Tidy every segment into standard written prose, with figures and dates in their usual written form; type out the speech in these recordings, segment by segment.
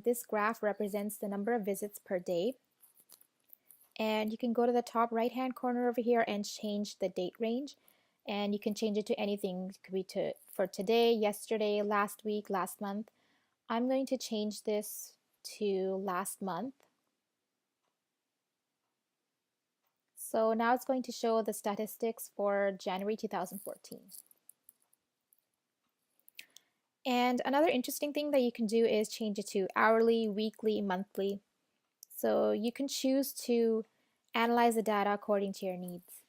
This graph represents the number of visits per day. And you can go to the top right hand corner over here and change the date range. And you can change it to anything. It could be for today, yesterday, last week, last month. I'm going to change this to last month. So now it's going to show the statistics for January 2014. And another interesting thing that you can do is change it to hourly, weekly, monthly. So you can choose to analyze the data according to your needs.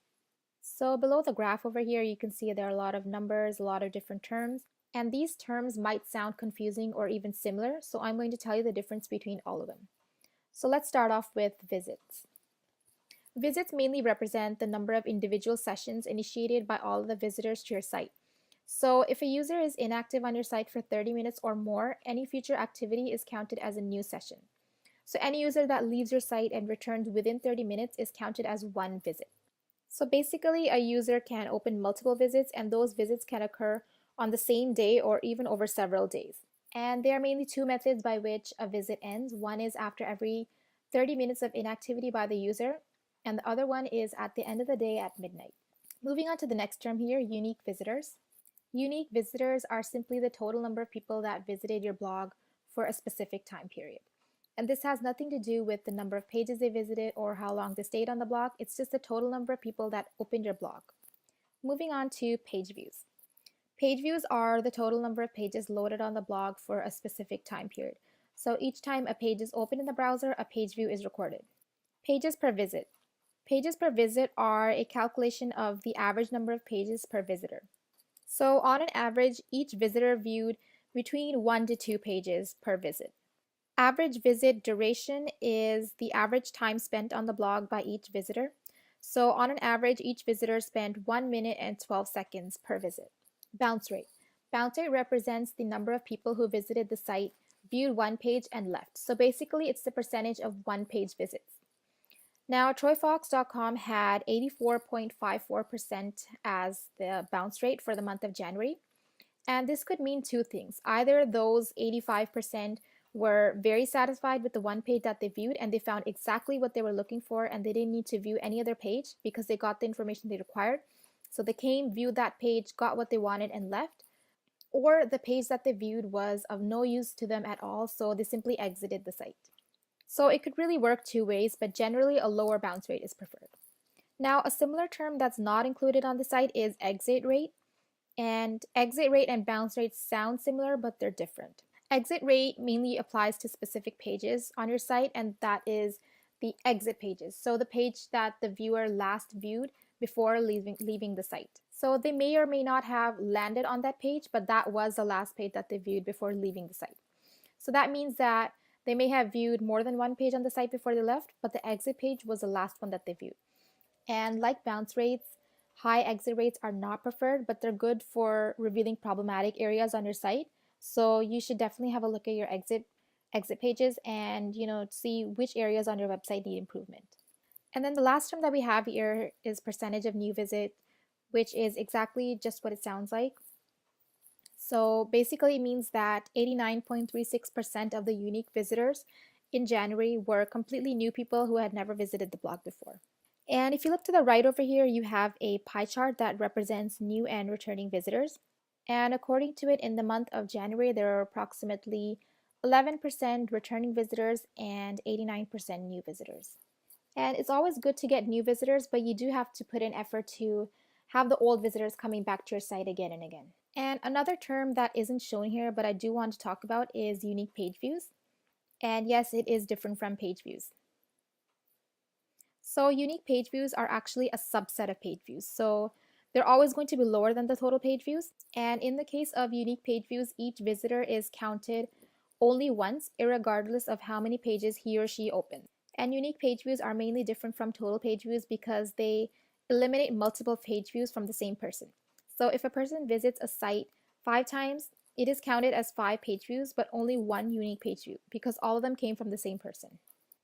So below the graph over here, you can see there are a lot of numbers, a lot of different terms, and these terms might sound confusing or even similar, so I'm going to tell you the difference between all of them. So let's start off with visits. Visits mainly represent the number of individual sessions initiated by all of the visitors to your site. So if a user is inactive on your site for 30 minutes or more, any future activity is counted as a new session. So any user that leaves your site and returns within 30 minutes is counted as one visit. So basically, a user can open multiple visits, and those visits can occur on the same day or even over several days. And there are mainly two methods by which a visit ends. One is after every 30 minutes of inactivity by the user, and the other one is at the end of the day at midnight. Moving on to the next term here, unique visitors. Unique visitors are simply the total number of people that visited your blog for a specific time period. And this has nothing to do with the number of pages they visited or how long they stayed on the blog. It's just the total number of people that opened your blog. Moving on to page views. Page views are the total number of pages loaded on the blog for a specific time period. So each time a page is opened in the browser, a page view is recorded. Pages per visit. Pages per visit are a calculation of the average number of pages per visitor. So on an average, each visitor viewed between 1 to 2 pages per visit. Average visit duration is the average time spent on the blog by each visitor. So on an average, each visitor spent 1 minute and 12 seconds per visit. Bounce rate. Bounce rate represents the number of people who visited the site, viewed one page, and left. So basically, it's the percentage of one-page visits. Now, TroyFox.com had 84.54% as the bounce rate for the month of January. And this could mean two things. Either those 85% were very satisfied with the one page that they viewed and they found exactly what they were looking for and they didn't need to view any other page because they got the information they required. So they came, viewed that page, got what they wanted, and left. Or the page that they viewed was of no use to them at all, so they simply exited the site. So it could really work two ways, but generally a lower bounce rate is preferred. Now, a similar term that's not included on the site is exit rate. And exit rate and bounce rate sound similar, but they're different. Exit rate mainly applies to specific pages on your site, and that is the exit pages. So the page that the viewer last viewed before leaving the site. So they may or may not have landed on that page, but that was the last page that they viewed before leaving the site. So that means that they may have viewed more than one page on the site before they left, but the exit page was the last one that they viewed. And like bounce rates, high exit rates are not preferred, but they're good for revealing problematic areas on your site. So you should definitely have a look at your exit pages and see which areas on your website need improvement. And then the last term that we have here is percentage of new visit, which is exactly just what it sounds like. So basically it means that 89.36% of the unique visitors in January were completely new people who had never visited the blog before. And if you look to the right over here, you have a pie chart that represents new and returning visitors. And according to it, in the month of January, there are approximately 11% returning visitors and 89% new visitors. And it's always good to get new visitors, but you do have to put in effort to have the old visitors coming back to your site again and again. And another term that isn't shown here, but I do want to talk about, is unique page views. And yes, it is different from page views. So unique page views are actually a subset of page views. So they're always going to be lower than the total page views. And in the case of unique page views, each visitor is counted only once, irregardless of how many pages he or she opens. And unique page views are mainly different from total page views because they eliminate multiple page views from the same person. So if a person visits a site 5 times, it is counted as 5 page views, but only 1 unique page view because all of them came from the same person.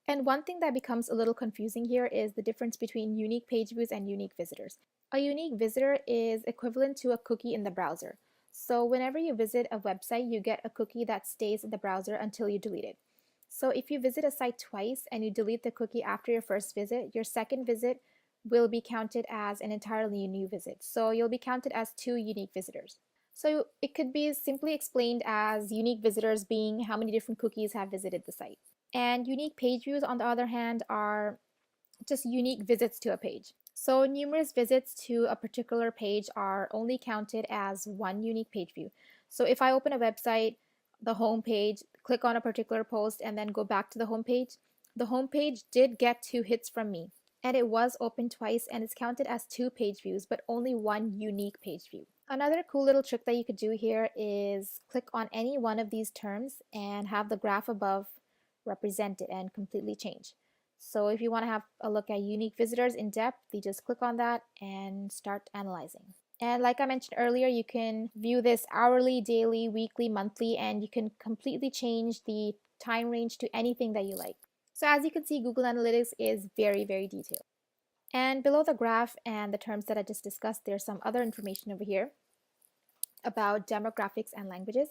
And one thing that becomes a little confusing here is the difference between unique page views and unique visitors. A unique visitor is equivalent to a cookie in the browser. So whenever you visit a website, you get a cookie that stays in the browser until you delete it. So if you visit a site twice and you delete the cookie after your first visit, your second visit will be counted as an entirely new visit. So you'll be counted as two unique visitors. So it could be simply explained as unique visitors being how many different cookies have visited the site. And unique page views, on the other hand, are just unique visits to a page. So numerous visits to a particular page are only counted as one unique page view. So if I open a website, the home page, click on a particular post, and then go back to the home page did get 2 hits from me. And it was opened twice and it's counted as 2 page views, but only one unique page view. Another cool little trick that you could do here is click on any one of these terms and have the graph above represent it and completely change. So if you want to have a look at unique visitors in depth, you just click on that and start analyzing. And like I mentioned earlier, you can view this hourly, daily, weekly, monthly, and you can completely change the time range to anything that you like. So as you can see, Google Analytics is very, very detailed. And below the graph and the terms that I just discussed, there's some other information over here about demographics and languages.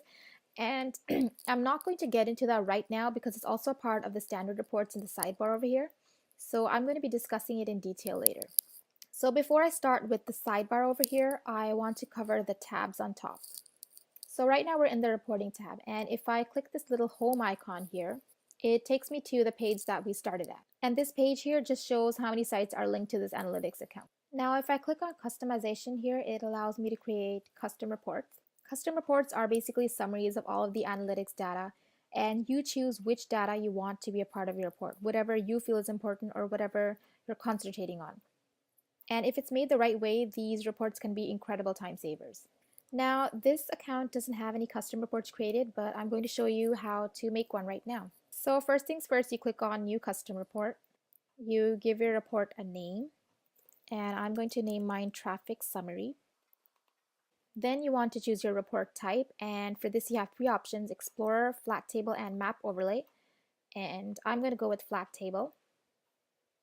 And I'm not going to get into that right now because it's also part of the standard reports in the sidebar over here. So I'm going to be discussing it in detail later. So before I start with the sidebar over here, I want to cover the tabs on top. So right now we're in the reporting tab, and if I click this little home icon here, it takes me to the page that we started at. And this page here just shows how many sites are linked to this analytics account. Now if I click on customization here, it allows me to create custom reports. Custom reports are basically summaries of all of the analytics data, and you choose which data you want to be a part of your report, whatever you feel is important or whatever you're concentrating on. And if it's made the right way, these reports can be incredible time savers. Now, this account doesn't have any custom reports created, but I'm going to show you how to make one right now. So first things first, you click on New Custom Report. You give your report a name, and I'm going to name mine Traffic Summary. Then you want to choose your report type, and for this you have 3 options: Explorer, Flat Table, and Map Overlay. And I'm going to go with Flat Table.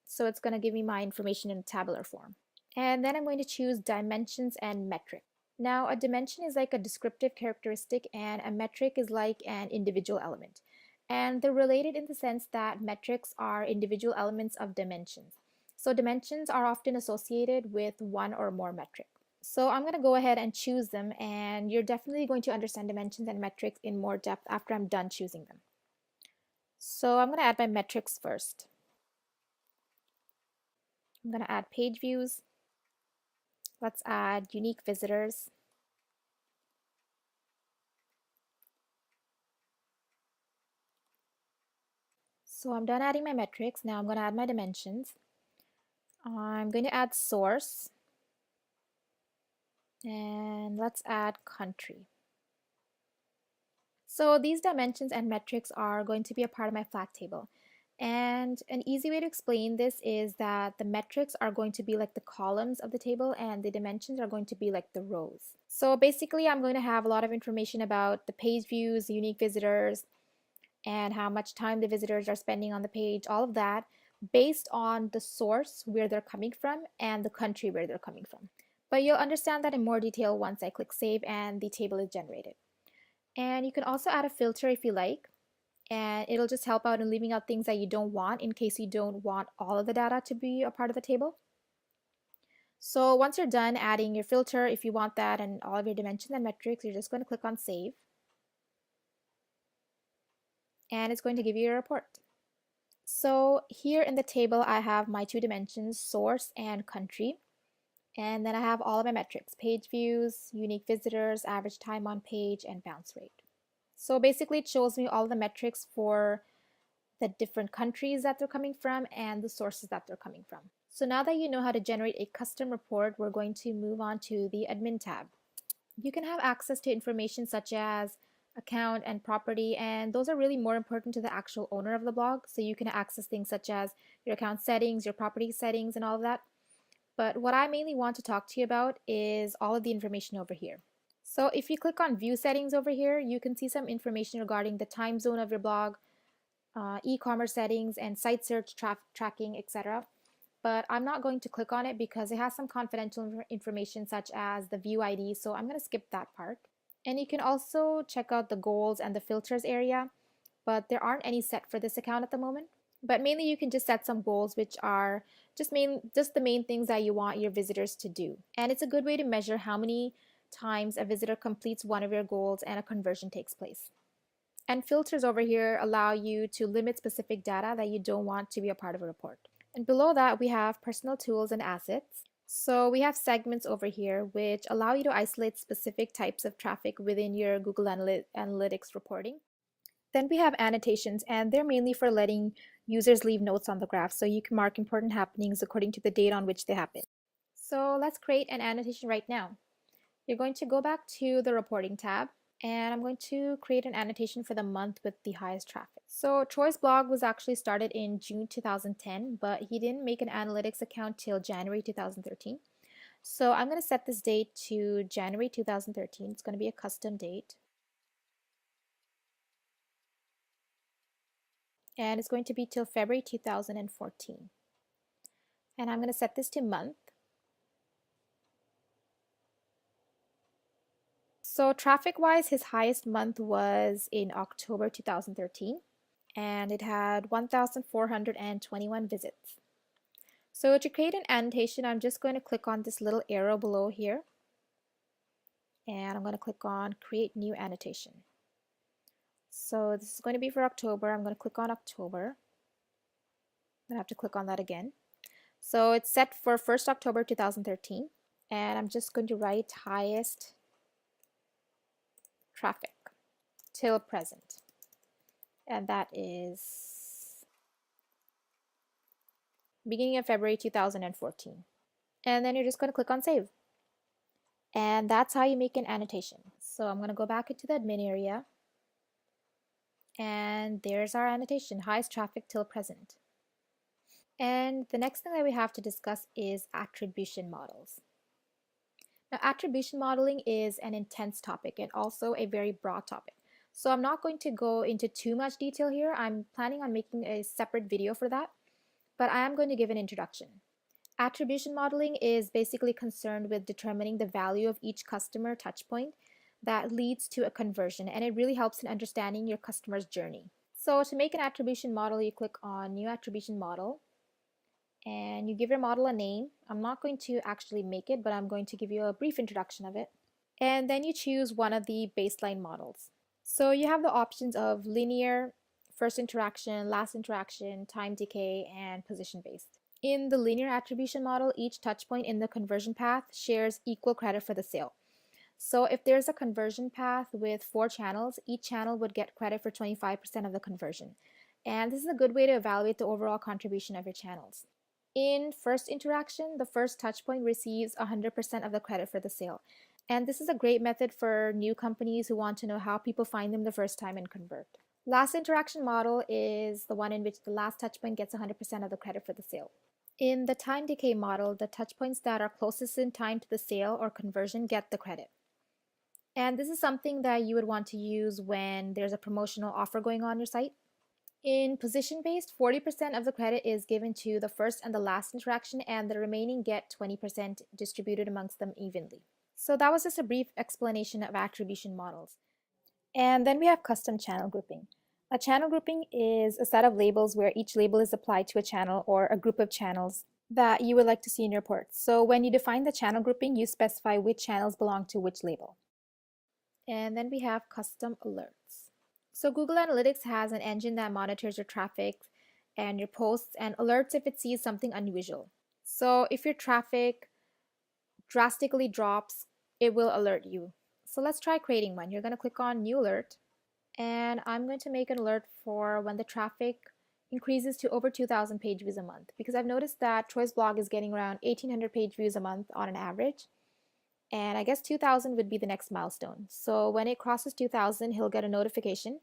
So it's going to give me my information in a tabular form. And then I'm going to choose Dimensions and Metric. Now a dimension is like a descriptive characteristic and a metric is like an individual element. And they're related in the sense that metrics are individual elements of dimensions. So dimensions are often associated with one or more metrics. So I'm going to go ahead and choose them, and you're definitely going to understand dimensions and metrics in more depth after I'm done choosing them. So I'm going to add my metrics first. I'm going to add page views. Let's add unique visitors. So I'm done adding my metrics. Now I'm going to add my dimensions. I'm going to add source. And let's add country. So these dimensions and metrics are going to be a part of my flat table. And an easy way to explain this is that the metrics are going to be like the columns of the table and the dimensions are going to be like the rows. So basically I'm going to have a lot of information about the page views, the unique visitors, and how much time the visitors are spending on the page, all of that based on the source where they're coming from and the country where they're coming from. But you'll understand that in more detail once I click save and the table is generated. And you can also add a filter if you like, and it'll just help out in leaving out things that you don't want in case you don't want all of the data to be a part of the table. So once you're done adding your filter, if you want that and all of your dimensions and metrics, you're just going to click on save. And it's going to give you a report. So here in the table, I have my 2 dimensions, source and country. And then I have all of my metrics: page views, unique visitors, average time on page, and bounce rate. So basically it shows me all the metrics for the different countries that they're coming from and the sources that they're coming from. So now that you know how to generate a custom report, we're going to move on to the admin tab. You can have access to information such as account and property, and those are really more important to the actual owner of the blog. So you can access things such as your account settings, your property settings, and all of that. But what I mainly want to talk to you about is all of the information over here. So if you click on view settings over here, you can see some information regarding the time zone of your blog, e-commerce settings, and site search tracking, etc. But I'm not going to click on it because it has some confidential information such as the view ID, so I'm going to skip that part. And you can also check out the goals and the filters area. but there aren't any set for this account at the moment. But mainly you can just set some goals which are just the main things that you want your visitors to do. And it's a good way to measure how many times a visitor completes one of your goals and a conversion takes place. And filters over here allow you to limit specific data that you don't want to be a part of a report. And below that, we have personal tools and assets. So we have segments over here which allow you to isolate specific types of traffic within your Google Analytics reporting. Then we have annotations, and they're mainly for letting users leave notes on the graph, so you can mark important happenings according to the date on which they happen. So let's create an annotation right now. You're going to go back to the reporting tab, and I'm going to create an annotation for the month with the highest traffic. So Troy's blog was actually started in June 2010, but he didn't make an analytics account till January 2013. So I'm going to set this date to January 2013. It's going to be a custom date. And it's going to be till February 2014. And I'm going to set this to month. So traffic-wise, his highest month was in October 2013, and it had 1,421 visits. So to create an annotation, I'm just going to click on this little arrow below here, and I'm going to click on Create New Annotation. So this is going to be for October. I'm going to click on October. I'm going to have to click on that again. So it's set for 1st October 2013, and I'm just going to write highest traffic till present, and that is beginning of February 2014. And then you're just going to click on Save. And that's how you make an annotation. So I'm going to go back into the admin area, and there's our annotation, highest traffic till present. And the next thing that we have to discuss is attribution models. Now, attribution modeling is an intense topic and also a very broad topic. So I'm not going to go into too much detail here. I'm planning on making a separate video for that, but I am going to give an introduction. Attribution modeling is basically concerned with determining the value of each customer touchpoint that leads to a conversion, and it really helps in understanding your customer's journey. So to make an attribution model, you click on New Attribution Model, and you give your model a name. I'm not going to actually make it, but I'm going to give you a brief introduction of it. And then you choose one of the baseline models. So you have the options of linear, first interaction, last interaction, time decay, and position based. In the linear attribution model, each touchpoint in the conversion path shares equal credit for the sale. So if there's a conversion path with 4 channels, each channel would get credit for 25% of the conversion. And this is a good way to evaluate the overall contribution of your channels. In first interaction, the first touchpoint receives 100% of the credit for the sale. And this is a great method for new companies who want to know how people find them the first time and convert. Last interaction model is the one in which the last touchpoint gets 100% of the credit for the sale. In the time decay model, the touchpoints that are closest in time to the sale or conversion get the credit. And this is something that you would want to use when there's a promotional offer going on your site. In position-based, 40% of the credit is given to the first and the last interaction, and the remaining get 20% distributed amongst them evenly. So that was just a brief explanation of attribution models. And then we have custom channel grouping. A channel grouping is a set of labels where each label is applied to a channel or a group of channels that you would like to see in your report. So when you define the channel grouping, you specify which channels belong to which label. And then we have custom alerts. So Google Analytics has an engine that monitors your traffic and your posts and alerts if it sees something unusual. So if your traffic drastically drops, it will alert you. So let's try creating one. You're going to click on New Alert, and I'm going to make an alert for when the traffic increases to over 2,000 page views a month, because I've noticed that Troy's blog is getting around 1,800 page views a month on an average. And I guess 2,000 would be the next milestone. So when it crosses 2,000, he'll get a notification.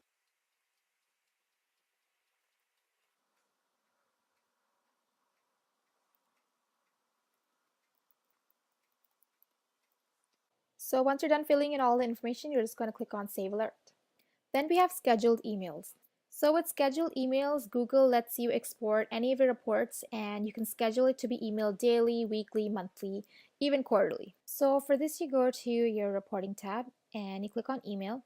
So once you're done filling in all the information, you're just going to click on Save Alert. Then we have scheduled emails. So with scheduled emails, Google lets you export any of your reports, and you can schedule it to be emailed daily, weekly, monthly, even quarterly. So for this, you go to your reporting tab and you click on email,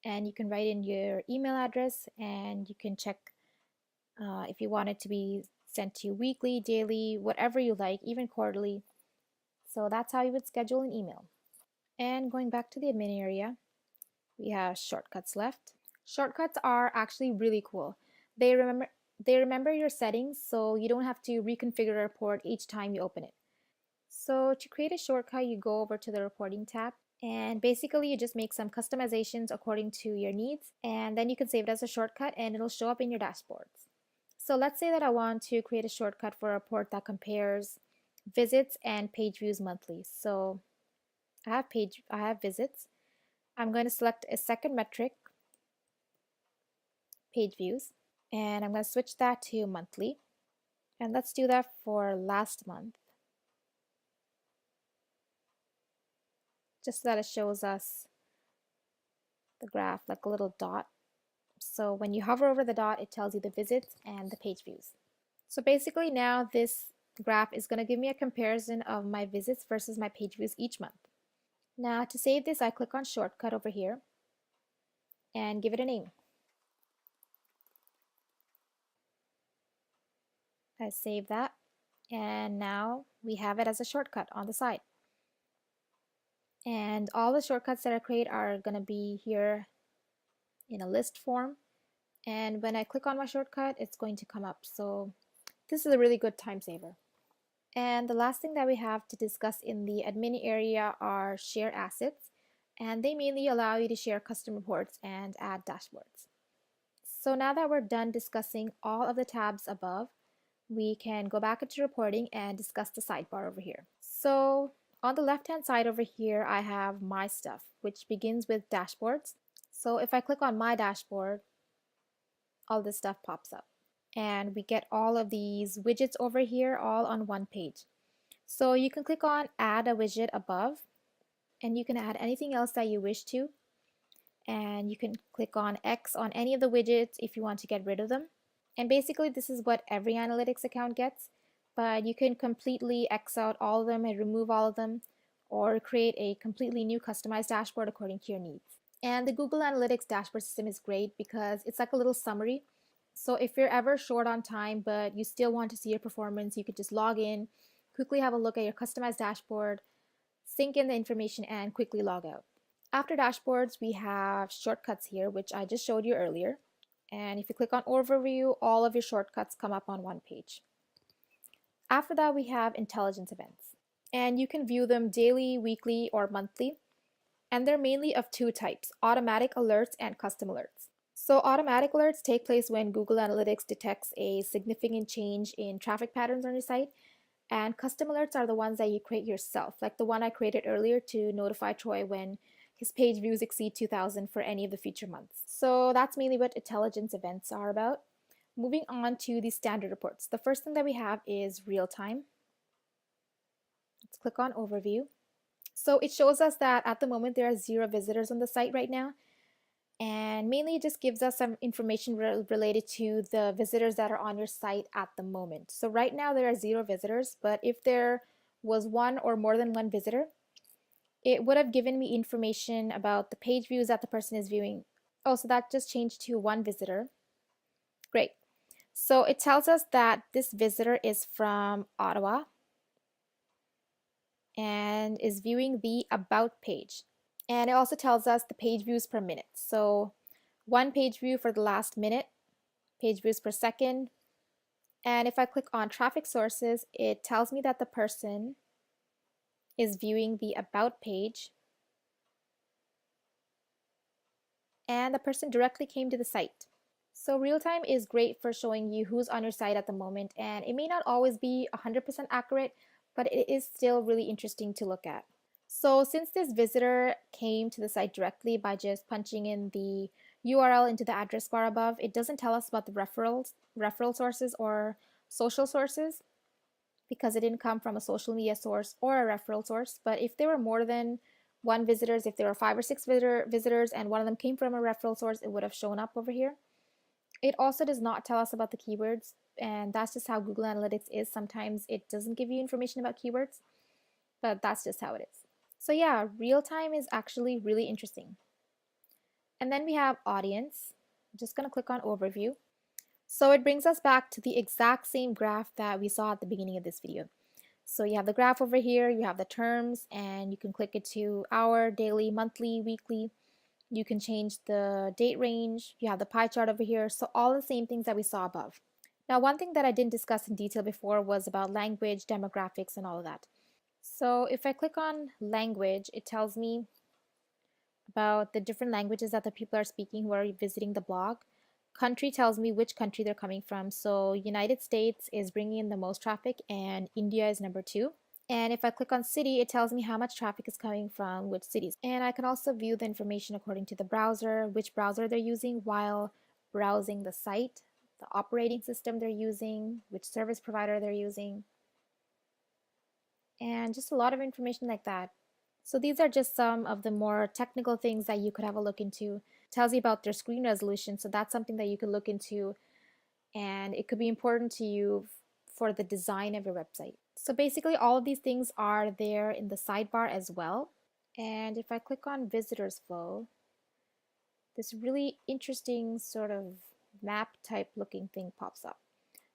and you can write in your email address, and you can check if you want it to be sent to you weekly, daily, whatever you like, even quarterly. So that's how you would schedule an email. And going back to the admin area, we have shortcuts left. Shortcuts are actually really cool. They remember they remember your settings, so you don't have to reconfigure a report each time you open it. So to create a shortcut, you go over to the reporting tab, and basically you just make some customizations according to your needs, and then you can save it as a shortcut and it'll show up in your dashboards. So let's say that I want to create a shortcut for a report that compares visits and page views monthly. So I have visits. I'm going to select a second metric, page views, and I'm going to switch that to monthly. And let's do that for last month, just so that it shows us the graph like a little dot. So when you hover over the dot, it tells you the visits and the page views. So basically now this graph is going to give me a comparison of my visits versus my page views each month. Now to save this, I click on shortcut over here and give it a name. I save that, and now we have it as a shortcut on the side. And all the shortcuts that I create are going to be here in a list form. And when I click on my shortcut, it's going to come up. So this is a really good time saver. And the last thing that we have to discuss in the admin area are share assets. And they mainly allow you to share custom reports and add dashboards. So now that we're done discussing all of the tabs above, we can go back into reporting and discuss the sidebar over here. So on the left hand side over here, I have my stuff, which begins with dashboards. So if I click on my dashboard, all this stuff pops up. And we get all of these widgets over here all on one page. So you can click on add a widget above, and you can add anything else that you wish to. And you can click on X on any of the widgets if you want to get rid of them. And basically this is what every analytics account gets, but you can completely X out all of them and remove all of them, or create a completely new customized dashboard according to your needs. And the Google Analytics dashboard system is great because it's like a little summary. So if you're ever short on time but you still want to see your performance, you could just log in, quickly have a look at your customized dashboard, sync in the information, and quickly log out. After dashboards, we have shortcuts here, which I just showed you earlier. And if you click on overview, all of your shortcuts come up on one page. After that, we have intelligence events, and you can view them daily, weekly, or monthly. And they're mainly of two types: automatic alerts and custom alerts. So automatic alerts take place when Google Analytics detects a significant change in traffic patterns on your site, and custom alerts are the ones that you create yourself, like the one I created earlier to notify Troy when his page views exceed 2,000 for any of the future months. So that's mainly what intelligence events are about. Moving on to the standard reports. The first thing that we have is real time. Let's click on overview. So it shows us that at the moment there are 0 visitors on the site right now. And mainly it just gives us some information related to the visitors that are on your site at the moment. So right now there are 0 visitors, but if there was one or more than one visitor, it would have given me information about the page views that the person is viewing. Oh, so that just changed to 1 visitor. Great. So it tells us that this visitor is from Ottawa and is viewing the About page. And it also tells us the page views per minute. So 1 page view for the last minute, page views per second. And if I click on traffic sources, it tells me that the person is viewing the About page, and the person directly came to the site. So real time is great for showing you who's on your site at the moment, and it may not always be 100% accurate, but it is still really interesting to look at. So since this visitor came to the site directly by just punching in the URL into the address bar above, it doesn't tell us about the referral sources or social sources, because it didn't come from a social media source or a referral source. But if there were more than 1 visitors, if there were 5 or 6 visitors and one of them came from a referral source, it would have shown up over here. It also does not tell us about the keywords, and that's just how Google Analytics is. Sometimes it doesn't give you information about keywords, but that's just how it is. So yeah, real time is actually really interesting. And then we have audience. I'm just going to click on overview. So it brings us back to the exact same graph that we saw at the beginning of this video. So you have the graph over here, you have the terms, and you can click it to hour, daily, monthly, weekly. You can change the date range. You have the pie chart over here. So all the same things that we saw above. Now, one thing that I didn't discuss in detail before was about language, demographics, and all of that. So if I click on language, it tells me about the different languages that the people are speaking who are visiting the blog. Country tells me which country they're coming from. So United States is bringing in the most traffic and India is number 2. And if I click on city, it tells me how much traffic is coming from which cities. And I can also view the information according to the browser, which browser they're using while browsing the site, the operating system they're using, which service provider they're using, and just a lot of information like that. So these are just some of the more technical things that you could have a look into. It tells you about their screen resolution, so that's something that you could look into, and it could be important to you for the design of your website. So basically all of these things are there in the sidebar as well. And if I click on visitors flow, this really interesting sort of map type looking thing pops up.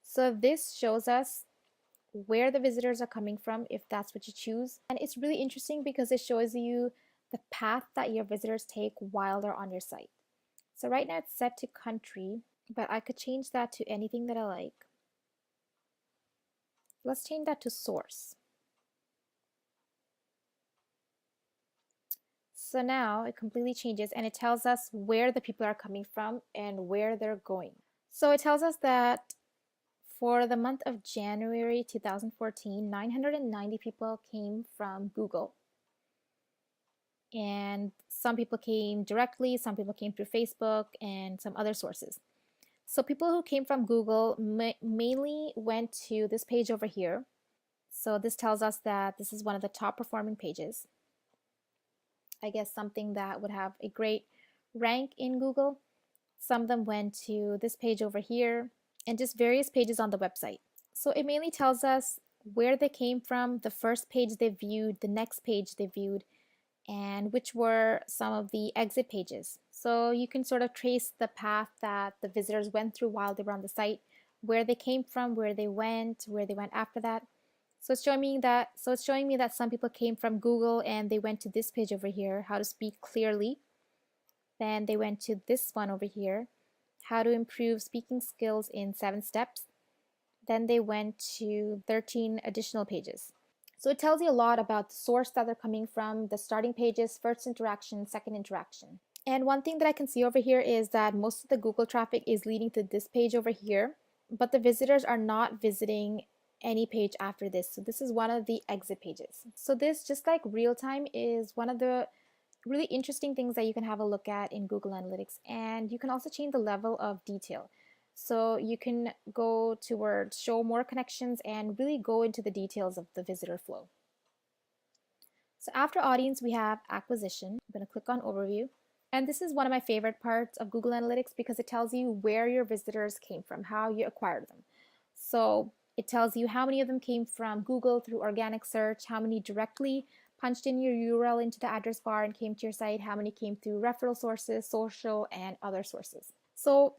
So this shows us where the visitors are coming from if that's what you choose. And it's really interesting because it shows you the path that your visitors take while they're on your site. So right now it's set to country, but I could change that to anything that I like. Let's change that to source. So now it completely changes and it tells us where the people are coming from and where they're going. So it tells us that for the month of January 2014, 990 people came from Google. And some people came directly, some people came through Facebook, and some other sources. So people who came from Google mainly went to this page over here. So this tells us that this is one of the top performing pages. I guess something that would have a great rank in Google. Some of them went to this page over here and just various pages on the website. So it mainly tells us where they came from, the first page they viewed, the next page they viewed, and which were some of the exit pages. So you can sort of trace the path that the visitors went through while they were on the site, where they came from, where they went after that. So it's showing me that some people came from Google and they went to this page over here, how to speak clearly. Then they went to this one over here, how to improve speaking skills in 7 steps. Then they went to 13 additional pages. So it tells you a lot about the source that they're coming from, the starting pages, first interaction, second interaction. And one thing that I can see over here is that most of the Google traffic is leading to this page over here, but the visitors are not visiting any page after this. So this is one of the exit pages. So this, just like real time, is one of the really interesting things that you can have a look at in Google Analytics. And you can also change the level of detail. So you can go towards show more connections and really go into the details of the visitor flow. So after audience, we have acquisition. I'm going to click on overview. And this is one of my favorite parts of Google Analytics because it tells you where your visitors came from, how you acquired them. So it tells you how many of them came from Google through organic search, how many directly punched in your URL into the address bar and came to your site, how many came through referral sources, social, and other sources. So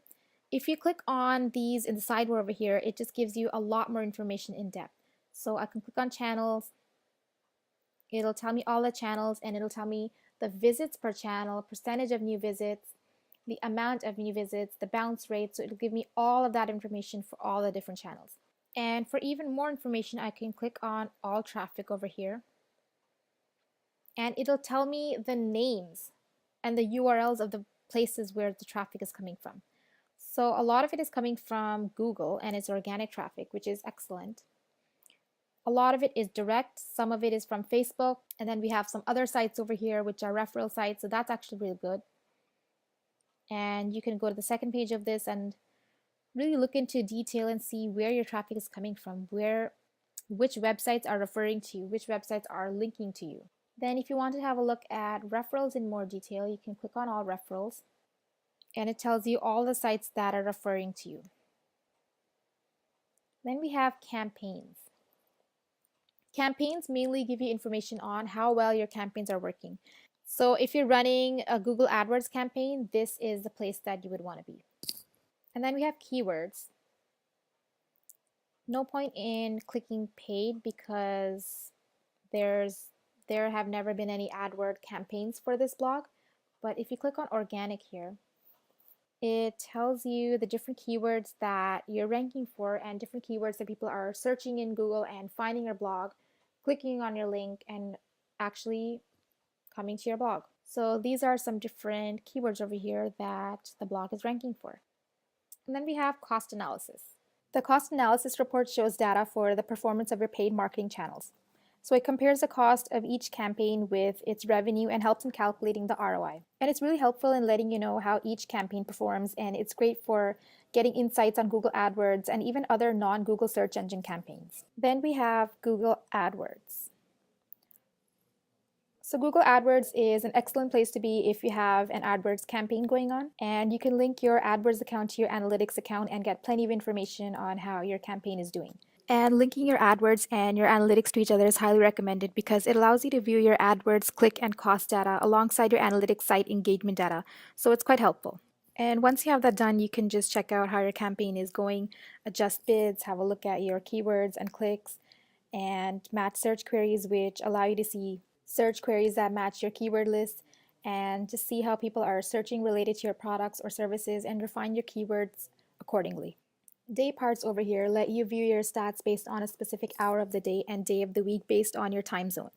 if you click on these in the sidebar over here, it just gives you a lot more information in depth. So I can click on channels. It'll tell me all the channels and it'll tell me the visits per channel, percentage of new visits, the amount of new visits, the bounce rate. So it'll give me all of that information for all the different channels. And for even more information, I can click on all traffic over here. And it'll tell me the names and the URLs of the places where the traffic is coming from. So a lot of it is coming from Google and it's organic traffic, which is excellent. A lot of it is direct, some of it is from Facebook, and then we have some other sites over here which are referral sites, so that's actually really good. And you can go to the second page of this and really look into detail and see where your traffic is coming from, which websites are referring to you, which websites are linking to you. Then if you want to have a look at referrals in more detail, you can click on all referrals and it tells you all the sites that are referring to you. Then we have campaigns. Campaigns mainly give you information on how well your campaigns are working. So if you're running a Google AdWords campaign, this is the place that you would want to be. And then we have keywords. No point in clicking paid because there have never been any AdWord campaigns for this blog. But if you click on organic here, it tells you the different keywords that you're ranking for and different keywords that people are searching in Google and finding your blog, clicking on your link, and actually coming to your blog. So these are some different keywords over here that the blog is ranking for. And then we have cost analysis. The cost analysis report shows data for the performance of your paid marketing channels. So it compares the cost of each campaign with its revenue and helps in calculating the ROI. And it's really helpful in letting you know how each campaign performs, and it's great for getting insights on Google AdWords and even other non-Google search engine campaigns. Then we have Google AdWords. So Google AdWords is an excellent place to be if you have an AdWords campaign going on, and you can link your AdWords account to your analytics account and get plenty of information on how your campaign is doing. And linking your AdWords and your analytics to each other is highly recommended because it allows you to view your AdWords click and cost data alongside your analytics site engagement data. So it's quite helpful. And once you have that done, you can just check out how your campaign is going, adjust bids, have a look at your keywords and clicks, and match search queries, which allow you to see search queries that match your keyword list, and just see how people are searching related to your products or services and refine your keywords accordingly. Day parts over here let you view your stats based on a specific hour of the day and day of the week based on your time zone.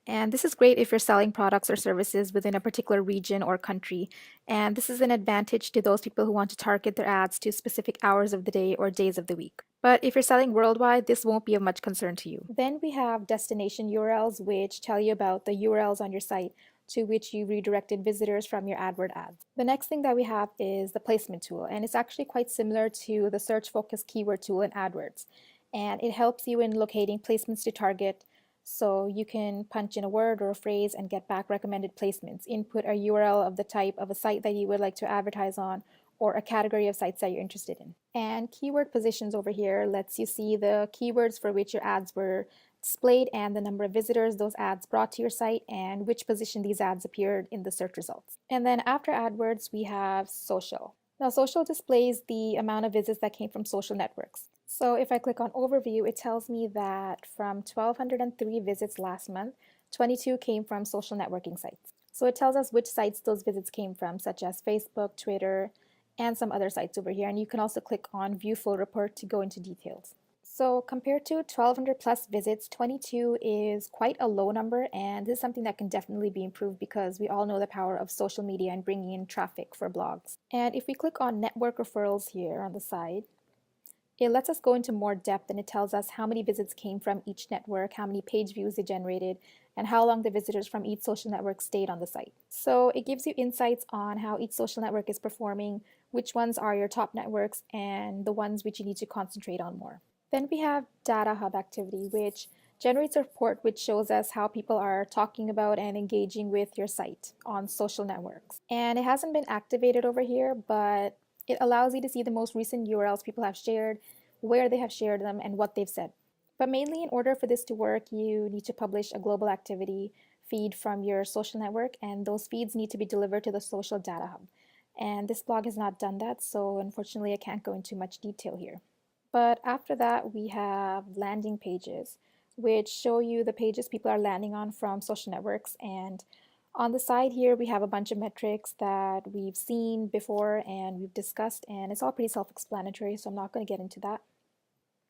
And this is great if you're selling products or services within a particular region or country. And this is an advantage to those people who want to target their ads to specific hours of the day or days of the week. But if you're selling worldwide, this won't be of much concern to you. Then we have destination URLs, which tell you about the URLs on your site to which you redirected visitors from your AdWord ads. The next thing that we have is the placement tool, and it's actually quite similar to the search focused keyword tool in AdWords. And it helps you in locating placements to target, so you can punch in a word or a phrase and get back recommended placements. Input a URL of the type of a site that you would like to advertise on, or a category of sites that you're interested in. And keyword positions over here lets you see the keywords for which your ads were displayed and the number of visitors those ads brought to your site and which position these ads appeared in the search results. And then after AdWords, we have social. Now, social displays the amount of visits that came from social networks. So if I click on overview, it tells me that from 1,203 visits last month, 22 came from social networking sites. So it tells us which sites those visits came from, such as Facebook, Twitter, and some other sites over here. And you can also click on view full report to go into details. So compared to 1,200 plus visits, 22 is quite a low number, and this is something that can definitely be improved because we all know the power of social media and bringing in traffic for blogs. And if we click on network referrals here on the side, it lets us go into more depth, and it tells us how many visits came from each network, how many page views it generated, and how long the visitors from each social network stayed on the site. So it gives you insights on how each social network is performing, which ones are your top networks, and the ones which you need to concentrate on more. Then we have Data Hub activity, which generates a report which shows us how people are talking about and engaging with your site on social networks. And it hasn't been activated over here, but it allows you to see the most recent URLs people have shared, where they have shared them, and what they've said. But mainly, in order for this to work, you need to publish a global activity feed from your social network, and those feeds need to be delivered to the social data hub. And this blog has not done that, so unfortunately I can't go into much detail here. But after that, we have landing pages, which show you the pages people are landing on from social networks. And on the side here, we have a bunch of metrics that we've seen before and we've discussed, and it's all pretty self-explanatory, so I'm not going to get into that.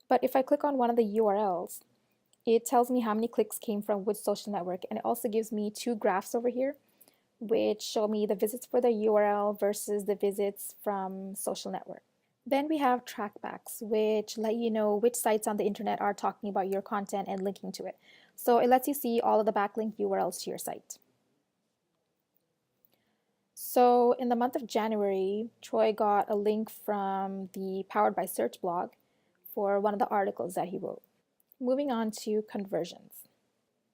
But if I click on one of the URLs, it tells me how many clicks came from which social network, and it also gives me two graphs over here, which show me the visits for the URL versus the visits from social network. Then we have trackbacks, which let you know which sites on the internet are talking about your content and linking to it. So it lets you see all of the backlink URLs to your site. So in the month of January, Troy got a link from the Powered by Search blog for one of the articles that he wrote. Moving on to conversions.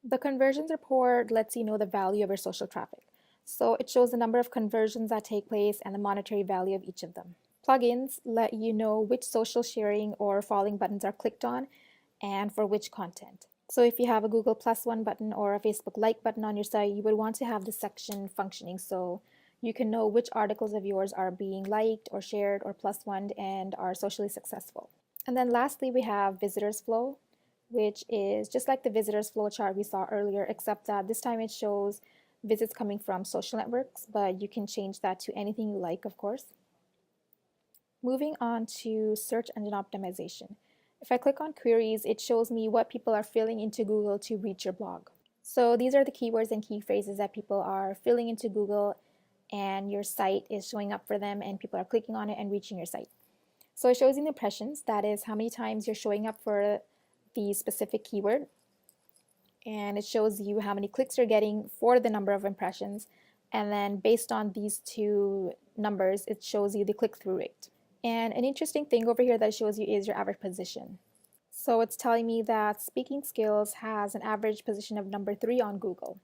The conversions report lets you know the value of your social traffic. So it shows the number of conversions that take place and the monetary value of each of them. Plugins let you know which social sharing or following buttons are clicked on and for which content. So if you have a Google Plus One button or a Facebook like button on your site, you would want to have this section functioning so you can know which articles of yours are being liked or shared or plus one and are socially successful. And then lastly, we have visitors flow, which is just like the visitors flow chart we saw earlier, except that this time it shows visits coming from social networks, but you can change that to anything you like, of course. Moving on to search engine optimization. If I click on queries, it shows me what people are filling into Google to reach your blog. So these are the keywords and key phrases that people are filling into Google, and your site is showing up for them and people are clicking on it and reaching your site. So it shows you the impressions, that is how many times you're showing up for the specific keyword, and it shows you how many clicks you're getting for the number of impressions, and then based on these two numbers, it shows you the click-through rate. And an interesting thing over here that it shows you is your average position. So it's telling me that speaking skills has an average position of number 3 on Google.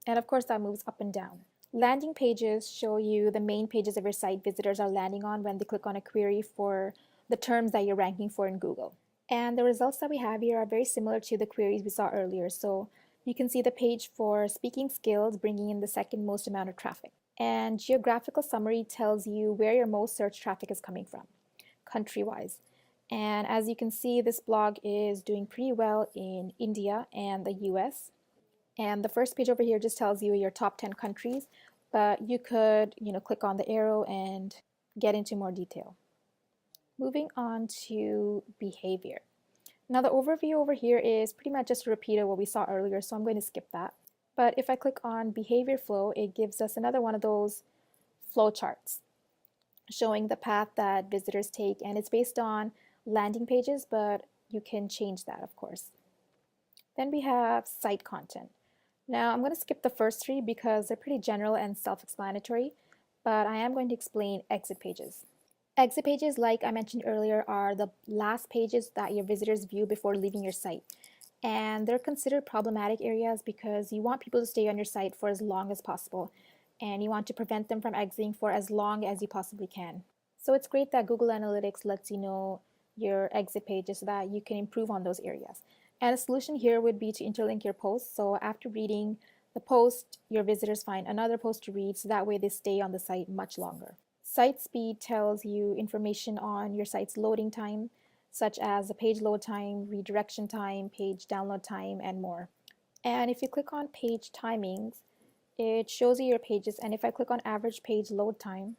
And of course that moves up and down. Landing pages show you the main pages of your site visitors are landing on when they click on a query for the terms that you're ranking for in Google. And the results that we have here are very similar to the queries we saw earlier. So you can see the page for speaking skills bringing in the second most amount of traffic. And geographical summary tells you where your most search traffic is coming from, country-wise. And as you can see, this blog is doing pretty well in India and the US. And the first page over here just tells you your top 10 countries, but you could, click on the arrow and get into more detail. Moving on to behavior. Now the overview over here is pretty much just a repeat of what we saw earlier, so I'm going to skip that. But if I click on behavior flow, it gives us another one of those flow charts showing the path that visitors take, and it's based on landing pages, but you can change that, of course. Then we have site content. Now I'm going to skip the first three because they're pretty general and self-explanatory, but I am going to explain exit pages. Exit pages, like I mentioned earlier, are the last pages that your visitors view before leaving your site. And they're considered problematic areas because you want people to stay on your site for as long as possible, and you want to prevent them from exiting for as long as you possibly can. So it's great that Google Analytics lets you know your exit pages so that you can improve on those areas. And a solution here would be to interlink your posts. So after reading the post, your visitors find another post to read, so that way they stay on the site much longer. Site speed tells you information on your site's loading time, such as the page load time, redirection time, page download time, and more. And if you click on page timings, it shows you your pages, and if I click on average page load time,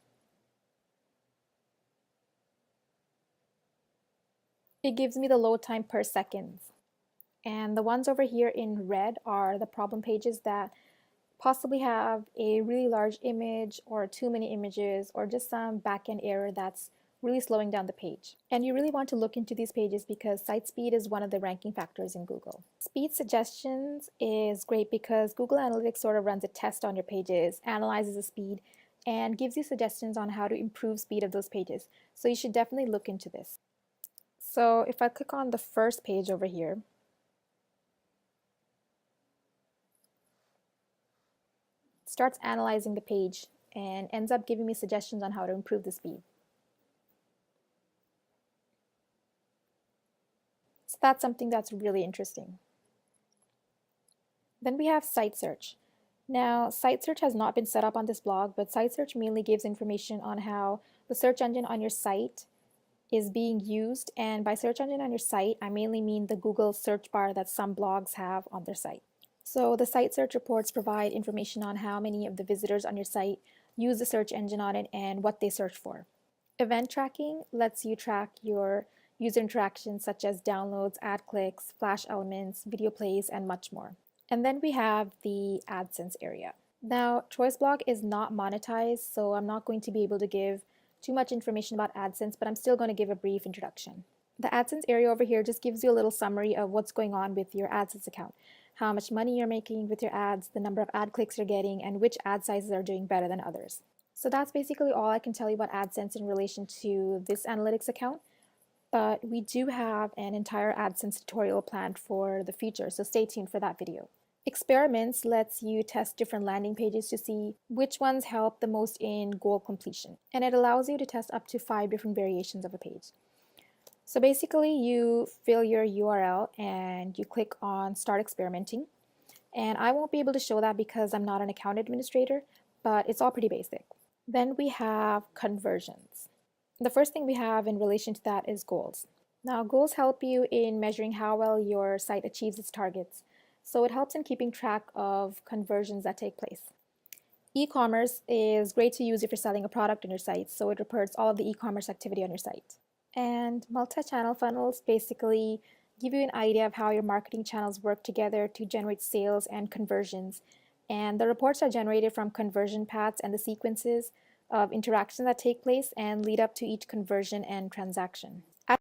it gives me the load time per second. And the ones over here in red are the problem pages that possibly have a really large image or too many images or just some backend error that's really slowing down the page. And you really want to look into these pages because site speed is one of the ranking factors in Google. Speed suggestions is great because Google Analytics sort of runs a test on your pages, analyzes the speed, and gives you suggestions on how to improve speed of those pages. So you should definitely look into this. So if I click on the first page over here, it starts analyzing the page and ends up giving me suggestions on how to improve the speed. So that's something that's really interesting. Then we have site search. Now, site search has not been set up on this blog, but site search mainly gives information on how the search engine on your site is being used. And by search engine on your site, I mainly mean the Google search bar that some blogs have on their site. So the site search reports provide information on how many of the visitors on your site use the search engine on it and what they search for. Event tracking lets you track your user interactions such as downloads, ad clicks, flash elements, video plays, and much more. And then we have the AdSense area. Now, ChoiceBlog is not monetized, so I'm not going to be able to give too much information about AdSense, but I'm still going to give a brief introduction. The AdSense area over here just gives you a little summary of what's going on with your AdSense account, how much money you're making with your ads, the number of ad clicks you're getting, and which ad sizes are doing better than others. So that's basically all I can tell you about AdSense in relation to this analytics account, but we do have an entire AdSense tutorial planned for the future, so stay tuned for that video. Experiments lets you test different landing pages to see which ones help the most in goal completion, and it allows you to test up to 5 different variations of a page. So basically, you fill your URL and you click on Start Experimenting. And I won't be able to show that because I'm not an account administrator, but it's all pretty basic. Then we have conversions. The first thing we have in relation to that is goals. Now, goals help you in measuring how well your site achieves its targets. So it helps in keeping track of conversions that take place. E-commerce is great to use if you're selling a product on your site, so it reports all of the e-commerce activity on your site. And multi-channel funnels basically give you an idea of how your marketing channels work together to generate sales and conversions. And the reports are generated from conversion paths and the sequences of interactions that take place and lead up to each conversion and transaction.